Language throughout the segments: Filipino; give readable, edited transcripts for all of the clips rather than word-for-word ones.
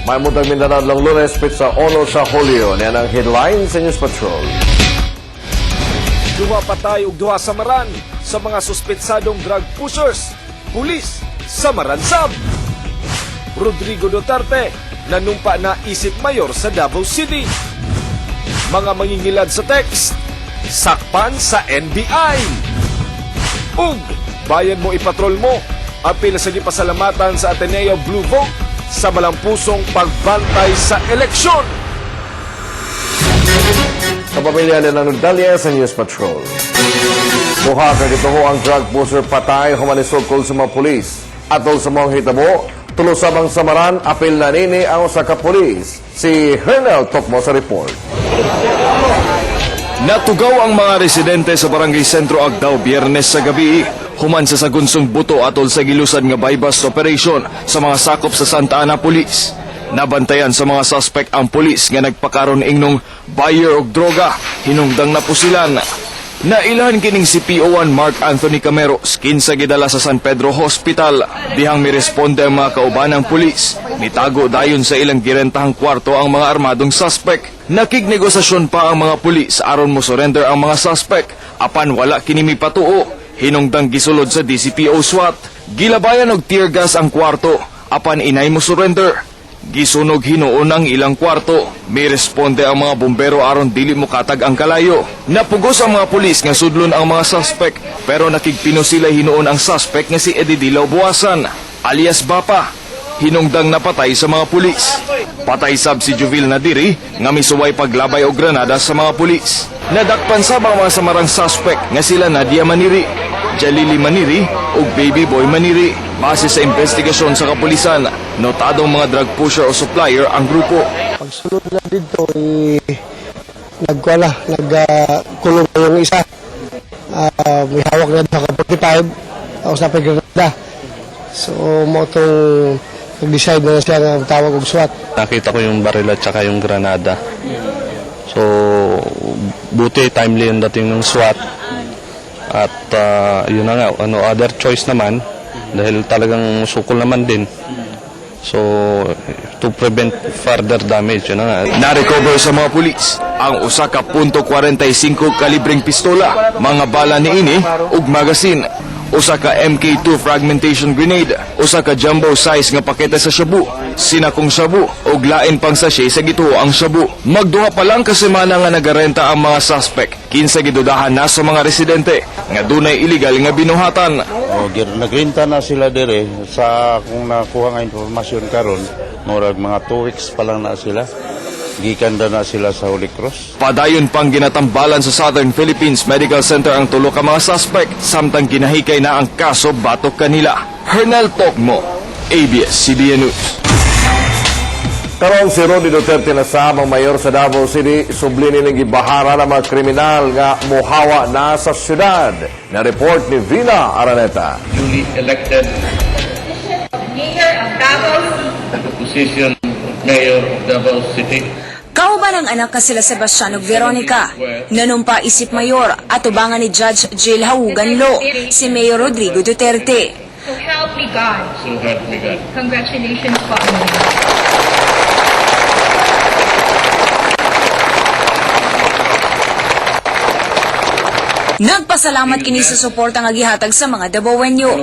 May mutang Mindanao ng Lunes, Pizza Ono sa Hulyo. Yan ang headline sa News Patrol. Duha patay ug duha samaran sa mga suspetsadong drug pushers. Pulis sa Maransab. Rodrigo Duterte nanumpa na isip mayor sa Davao City. Mga mangingilad sa text, sakpan sa NBI. Ug bayan mo ipatrol mo, apil sa gipasalamatan sa Ateneo Blue Vote sa malampusong pagbantay sa eleksyon. Kapamilya ng Nagdalya sa News Patrol. Buha ka dito ho ang drug pusher patay humanisukol sa mga pulis. Atol sa mga hitabo, tulusabang samaran, apil na nini ang usa ka pulis. Si Hernel Tokmo sa report. Natugaw ang mga residente sa Barangay Sentro Agdao Biyernes sa gabi. Human sa sagunsong buto atol sa gilusan nga bypass operation sa mga sakop sa Santa Ana Police. Nabantayan sa mga suspect ang pulis nga nagpakaron ingnong buyer og droga, hinungdang napusilan. Nailan kining si PO1 Mark Anthony Cameros, kinsa gidala sa San Pedro Hospital. Dihang miresponde ang mga kaubanang pulis. Nitago dayon sa ilang girentahang kwarto ang mga armadong suspect. Nakignegosasyon pa ang mga pulis aron mo surrender ang mga suspect. Apan wala kini mipatuo. Hinungdang gisulod sa DCPO SWAT. Gilabayan og tear gas ang kwarto. Apan inay mo surrender. Gisunog hinuon ang ilang kwarto. May responde ang mga bumbero aron dili mo katag ang kalayo. Napugos ang mga pulis nga sudlon ang mga suspect, pero nakigpino sila hinuon ang suspect nga si Edidilaw Buwasan alias Bapa. Hinungdang napatay sa mga pulis. Patay sab si Juvil Nadiri nga misuway paglabay og granada sa mga pulis. Nadakpan sab ang mga samarang suspect nga sila Nadia Maniri, Jalili Maniri ug Baby Boy Maniri. Base sa investigasyon sa kapulisan, notadong mga drug pusher o supplier ang grupo. Pagsunod na dito, nagkulong na yung isa. May hawak na sa 45, tapos na pagkakanda. So, mo itong nag-decide na siya na tawag og SWAT. Nakita ko yung baril at saka yung granada. So, buti timely yung dating ng SWAT. At yun na nga, other choice naman, dahil talagang sukol naman din. So, to prevent further damage, yun na nga. Na-recover sa mga pulis ang usa ka .45 kalibreng pistola, mga bala niini ug magasin, usa ka MK2 fragmentation grenade, usa ka jumbo size nga pakete sa shabu, sinakong shabu ug lain pang sachet sa gituo ang shabu. Magduha pa lang ka semana nga nagarenta ang mga suspect. Kinsa gidudahan na sa mga residente nga dunay illegal nga binuhatan. Nagrenta na sila dire sa kung nakuha nga informasyon karon, murag mga 2 weeks pa lang na sila. Gikanda na sila sa Holy Cross. Padayon pang ginatambalan sa Southern Philippines Medical Center ang tulo ka mga suspect, samtang ginahikay na ang kaso batok kanila. Hernel Tokmo, ABS-CBN News. Karon si Rodi Duterte na ang mayor sa Davao City, sublini ng gibahara ng mga kriminal nga muhawa na sa syudad. Na-report ni Vina Araneta. Duly elected Mayor of Davao position Mayor of Davao City. Kauban ang anak ka sila Sebastian ug Veronica. Nanumpa isip mayor at ubangan ni Judge Jill Haugan Lo, si Mayor Rodrigo Duterte. So help me God. So help me God. Congratulations po. Nagpasalamat kini sa suporta nga gihatag sa mga Davaoenyo.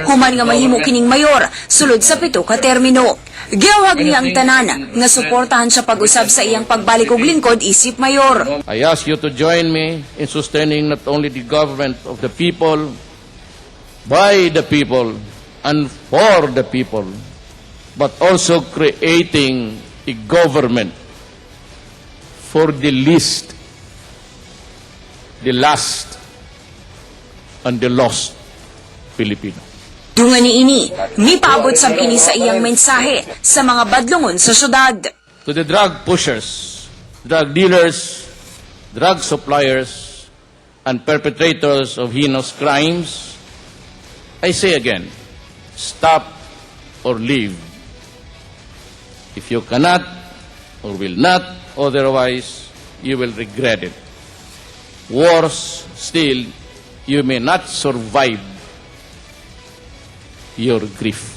Human nga mahimo kining mayor sulod sa 7 ka termino. Giawag niya ang tanan nga suportahan siya pag-usab sa iyang pagbalik og lingkod isip mayor. I ask you to join me in sustaining not only the government of the people, by the people, and for the people, but also creating a government for the least, the last, and the lost Filipino. Dungan niini, mipaabot sab kini sa iyang mensahe sa mga badlongon sa syudad. To the drug pushers, drug dealers, drug suppliers, and perpetrators of heinous crimes, I say again, stop or leave. If you cannot or will not, otherwise, you will regret it. Worse still, you may not survive your grief.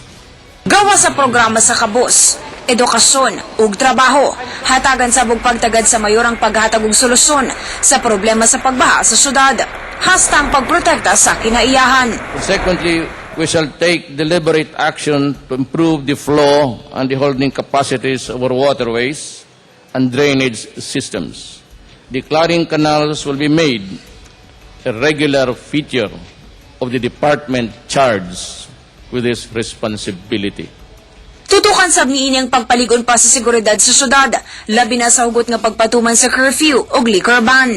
Gawa sa programa sa Kabos, edukasyon ug trabaho. Hatagan sabog pagtagad sa mayor ang paghatag og solusyon sa problema sa pagbaha sa syudad. Hasta ang pagprotekta sa kinaiyahan. Secondly, we shall take deliberate action to improve the flow and the holding capacities of our waterways and drainage systems. Declaring canals will be made a regular feature of the department charged with this responsibility. Tutukan sab niini ang pagpaligon pa sa seguridad sa syudad, labi na sa hugot nga pagpatuman sa curfew o liquor ban.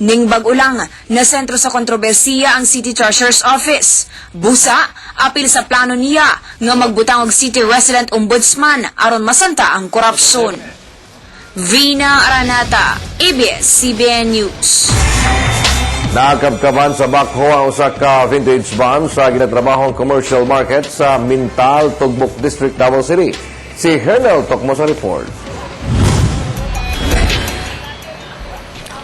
Ning bag-o lang, na sentro sa kontrobersiya ang City Treasurer's Office. Busa, apil sa plano niya nga magbutang og City Resident Ombudsman aron masanta ang korupsyon. Vina Aranata, ABS-CBN News. Nakabkaban sa bakho ang usa ka vintage van sa ginatrabahong commercial market sa Mintal, Tugbok District, Davao City. Si Hernel Tokmo sa report.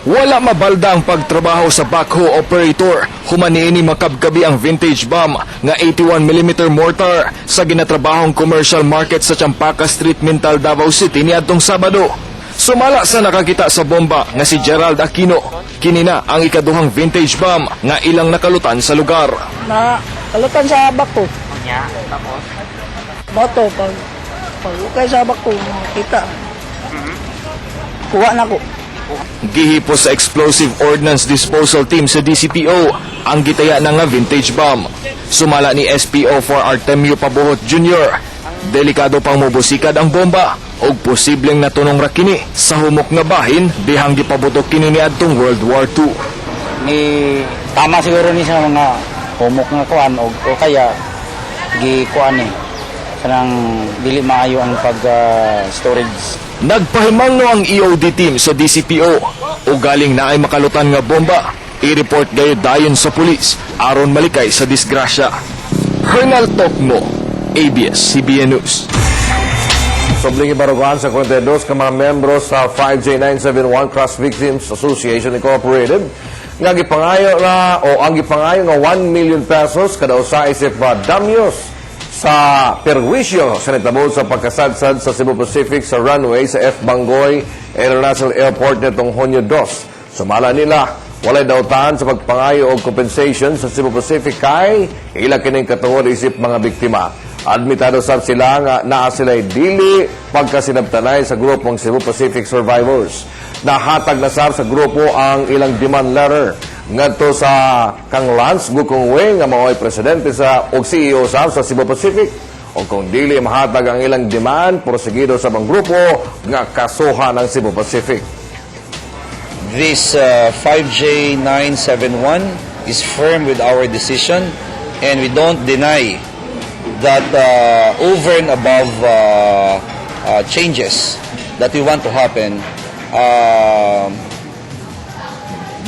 Wala mabalda ang pagtrabaho sa backhoe operator. Humaniini makabgabi ang vintage bomb nga 81mm mortar sa ginatrabahong commercial market sa Champaca Street, Mintal, Davao City niadtong Sabado. Sumala sa nakakita sa bomba nga si Gerald Aquino. Kinina ang ikaduhang vintage bomb nga ilang nakalutan sa lugar. Na kalutan sa bako. Bato pag ukay sa bako kita. Kuha na ko. Gihipos sa Explosive Ordnance Disposal Team sa DCPO ang gitaya na nga vintage bomb. Sumala ni SPO4 Artemio Pabuhot Jr. Delikado pang mubusikad ang bomba o posibleng natunong ra kini sa humok nga bahin dihang gipabutok kini niadtong World War II. Ni tama siguro ni sa mga humok nga kuan o kaya gikuan ni kanang dili maayo ang pag storage. Nagpahimangno ang EOD team sa DCPO o galing na ay makalutan nga bomba. I-report gayud dayon sa pulis aron malikay sa disgrasya. Hernal Tokmo, ABS-CBN News. Sobling ibarugan sa 42 ka mga membro sa 5J971 Cross Victims Association Incorporated nga gipangayo na o ang gipangayo nga 1 million pesos kada usa isip damyos sa perwisyo sa nitabo sa pagkasadsad sa Cebu Pacific sa runway sa F. Bangoy International Airport nitong Hunyo 2. Sumala nila, walay dautan sa pagpangayo o compensation sa Cebu Pacific kay ila kining katungod isip mga biktima. Admitado sab sila nga naa sila'y dili pagkasinabtanay sa grupong Cebu Pacific Survivors. Nahatag na sab sa grupo ang ilang demand letter ngadto sa kang Lance Gukongwe nga mao'y presidente sa og CEO sa Cebu Pacific o kung dili mahatag ang ilang demand porsigido sa bang grupo nga kasuhan ng Cebu Pacific. This 5J971 is firm with our decision and we don't deny that over and above changes that we want to happen,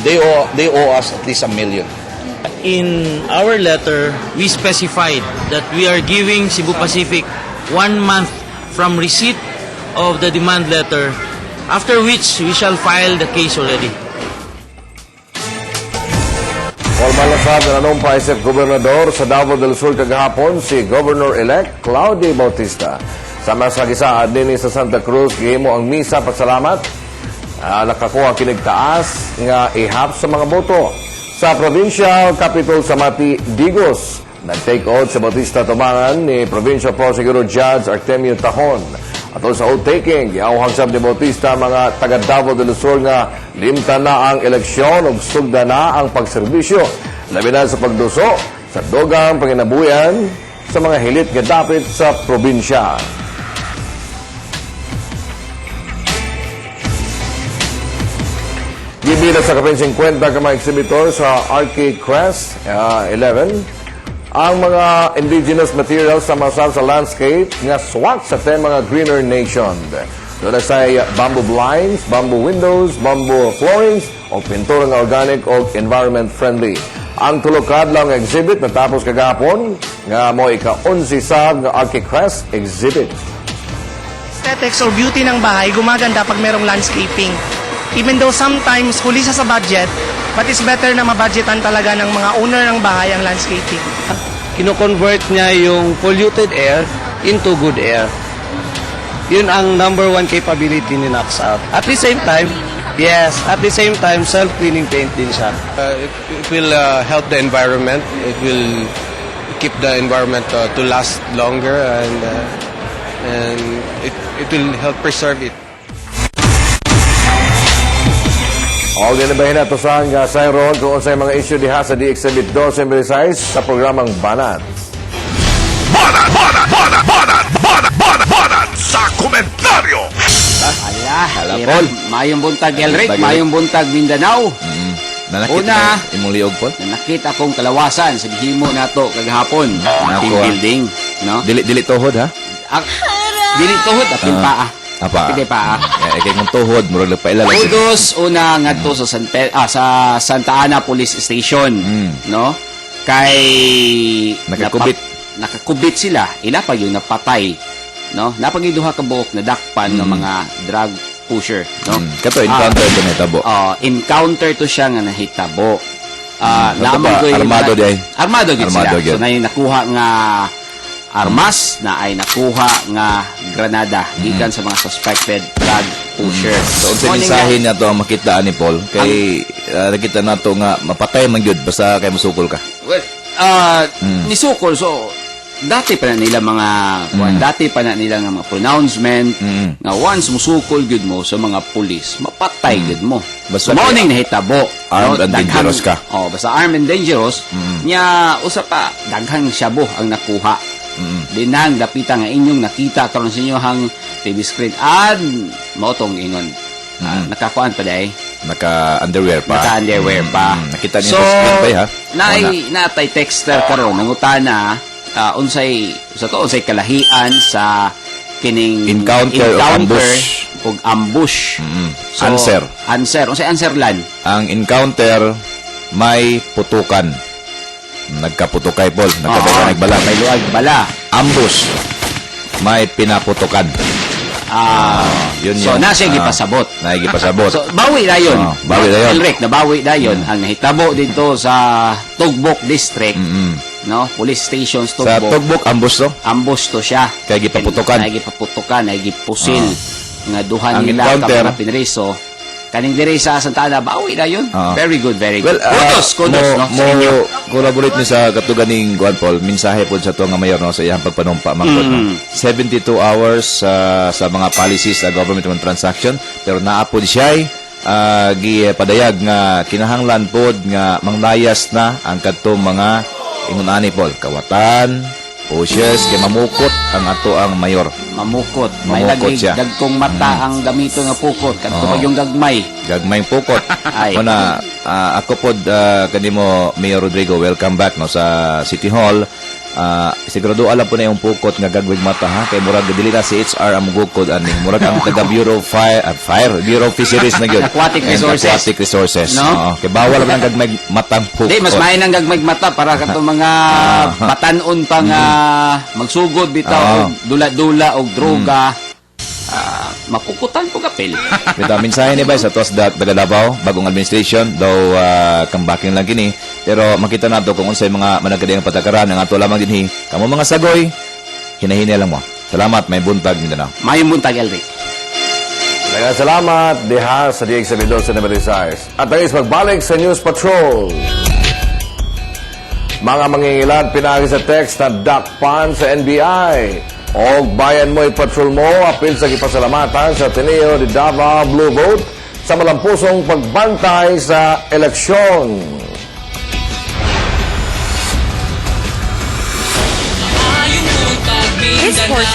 they owe us at least $1 million. In our letter, we specified that we are giving Cebu Pacific 1 month from receipt of the demand letter, after which we shall file the case already. Formal na sa nanumpa isip Gobernador sa Davao del Sur kagahapon si Governor-elect Claudia Bautista. Sa masagisaad din sa Santa Cruz, gihimo ang misa pasalamat. Nakakuha kinigtaas nga ihap sa mga boto. Sa provincial capital sa Mati, Digos, nag-take out sa Bautista tumangan ni Provincial Prosecutor Judge Artemio Tahon. Atol sa oath-taking, giauhang sab ni Bautista mga taga Davao del Sur nga limtan na ang eleksyon ug sugda na ang pagserbisyo. Labi na sa pagduso sa dogang panginabuyan sa mga hilit nga dapit sa probinsya. Gibila sa kapin 50 ka mga exhibitor sa Arcade Crest 11 ang mga indigenous materials sa masal sa landscape nga swak sa tema nga Greener Nation. Doon sa bamboo blinds, bamboo windows, bamboo floorings o pintura nga organic o environment friendly. Ang tulokad lang exhibit natapos kagapon nga mo ika-11 sa Arcade Crest exhibit. Aesthetics or beauty ng bahay gumaganda pag merong landscaping. Even though sometimes huli siya sa budget, but it's better na mabudgetan talaga ng mga owner ng bahay ang landscaping. Kino-convert niya yung polluted air into good air. Yun ang number one capability ni Knocks Out. At the same time, self-cleaning paint din siya. It will help the environment. It will keep the environment to last longer, and it will help preserve it. O ginabahin na to sa Sayron kung sa mga issue diha sa DXBit 12 Embrisays sa programang Banat. Banat sa komentaryo! Paul. Mayong buntag Elric, mayong buntag Mindanao. Una, imong liog, Paul? nakita kong kalawasan sa gihimo nato kagahapon. Team building, no? Dili tuhod, ha? Dili tuhod at paa. Apa? Pide paa. Kay kung tuhod, murag nagpailala. Kudos una ngadto sa sa Santa Ana Police Station, no? Kay nakakubit sila, ila pa yung napatay, no? Napagiduha ka buok na dakpan ng mga drug pusher, no? Kato encounter to nahitabo. Encounter to siya nga nahitabo. Armado di ay. Armado gid sila. gyud. So na nakuha nga armas, na ay nakuha nga granada gikan sa mga suspected drug pusher. So unsa mensahe na to ang makita ni Paul kay nakita nato nga mapatay man gyud basta kay musukol ka. Well, nisukol, so dati pa na nila mga dati pa na nila nga mga pronouncement nga once musukol gyud mo sa mga pulis, mapatay gyud mo. Basta so morning nahitabo, armed and dangerous ka. Basta armed and dangerous, nya usa pa daghang shabu ang nakuha. Dinang dapita nga inyong nakita karon sa inyohang TV screen and motong ingon. Nakakuan pa day. Naka-underwear pa. Naka-underwear pa. Nakita niyo so, sa screen pa, ha? Natay texter karon nangutana unsay kalahian sa kining encounter o ambush. So, answer unsay answer lan? Ang encounter may putukan. Nagkaputukay, Paul. Nagbala. May luag bala. Ambush. May pinaputukan. Yun so, nasa gipasabot. Nagipasabot. So, bawi dayon. Bawi dayon. Elric, nabawi dayon. Ang nahitabo dito sa Tugbok District. No? Police stations Tugbok. Sa Tugbok, ambush to? Ambush to siya. Kaya gipaputukan. Gipusil. Nga duhan nila kapag pinreso. Kaning dire sa Santa Ana, bawi na yun. Very good, very good. Well, kudos, no? Sa inyo. Collaborate ni sa katuganing Juan Paul, mensahe po sa tuwa nga mayor, no, sa iyang pagpanumpa, mangkot, no? 72 hours sa mga policies sa government transaction, pero naapod siya gipadayag nga kinahanglan pod nga manglayas na ang kadtong mga ingunani, Paul, kawatan, pushers, kay mamukot ang ato ang mayor. Mamukot. May lagi dagkong mata ang gamito nga pukot. Kadto yung gagmay. Gagmay pukot. Una, ako pod kanimo Mayor Rodrigo, welcome back no sa City Hall. Sigurado alam po na yung pukot nga gagwig mata, ha, kay murag dili na si HR ang mugukod aning murag ang taga Bureau of Bureau of Fisheries na gyud. Aquatic Resources. No? Kay bawal man ang gagmay matang pukot. Di mas main ang gagmay mata para kato mga batanon pa nga magsugod bitaw dula-dula og droga. Mapukutan ko kapil. Bitaw mensahe ni bay sa tuwas daga Davao, bagong administration daw kambaking lang kini, pero makita nato kung unsay mga managkadiyang patakaran ang ato lamang dinhi. Kamo mga sagoy, hinahinay lang mo. Salamat, may buntag Mindanao. May buntag Elric. Daghang salamat diha sa DXBit sa Embrisays. At tayos magbalik sa News Patrol. Mga mangingilad pinagi sa text na dakpan sa NBI. Og bayan mo ipatrol mo, apil sa kipasalamatan sa Ateneo de Davao Blue Vote sa malampusong pagbantay sa eleksyon. This portion